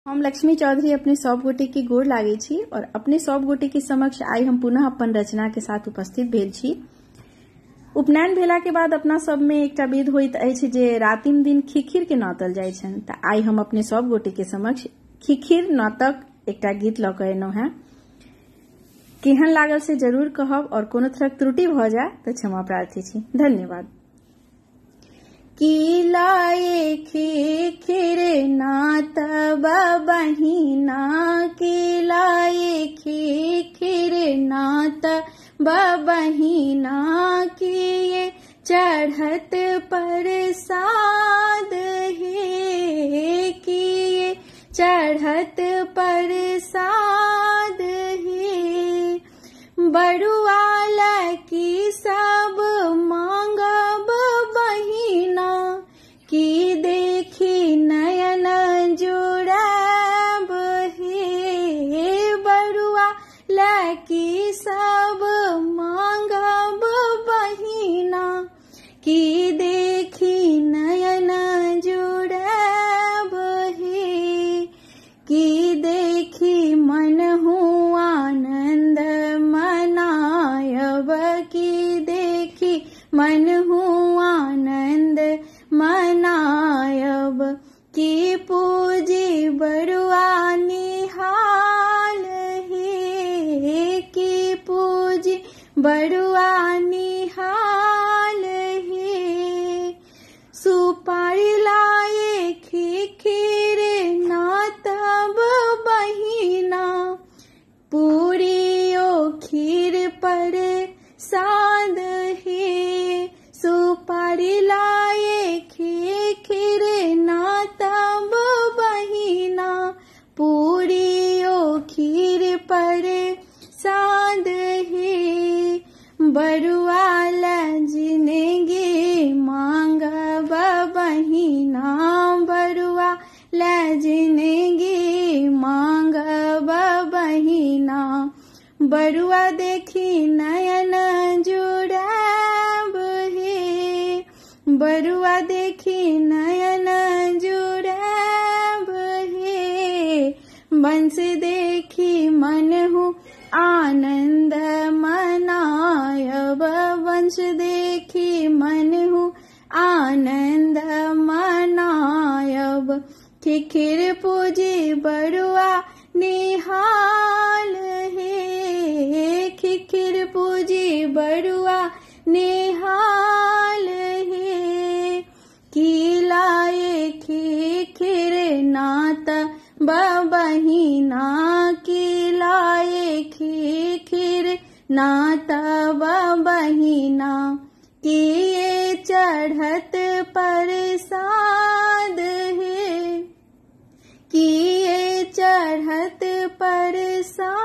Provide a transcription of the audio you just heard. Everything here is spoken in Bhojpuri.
हम लक्ष्मी चौधरी अपने सब गोटे के गोर लागे छी और अपने सब गोटे के समक्ष आई हम पुनः अपन रचना के साथ उपस्थित भेल छी। उपनयन भेला के बाद अपना सब में एकटा विध होइत अछि जे रातिम दिन खिखिर के नातल जाय छन। त आई हम अपने सब गोटे के समक्ष खिखिर नाटक एकटा गीत ल के एलहुं हैं। केहन लागल से जरूर कहब और कोनो तरहक त्रुटि भ जाय तो क्षमा प्रार्थी छी। धन्यवाद। की लाए खिखिर नात बहिना, की लाए खिखिर नात बहिना, की ये चढ़त प्रसाद है, की ये चढ़त प्रसाद है। बड़ुआला की सब मांगब बहिना, की देखी नयन जुड़ब हे। बड़ुआला की सब मांगब बहिना, की देखी नयन जुड़ब हे। की देखी मन हूँ आनंद मनायब, की देखी मन हूँ आनंद मनायब। की पूजी बड़ुआ निहाल है, की पूजी बड़ुआ निहाल है। सुपारी लाए खिखिर नातब बहिना, पूरियो खीर पर साद है। सुपारी लाए खिखिर नातब बहिना, पूरियो खीर पर साद है। बड़ुआला जिंदगी मांगब बहिना, बड़ुआला जिंदगी मांगब बहिना। बड़ुआ देखी नयन जुड़ब हे, बड़ुआ देखी नयन जुड़ब हे। बंस देखी मन हूँ आनंद मनायब, वंश देखी मन हूँ आनंद मनायब। खिखिर पूजी बड़ुआ निहाल है, खिखिर पूजी बड़ुआ निहाल है। की लाए खिखिर नात बहिना, की लाए खिखिर नात बहिना। की ये चढ़त प्रसाद है, की ये चढ़त प्रसाद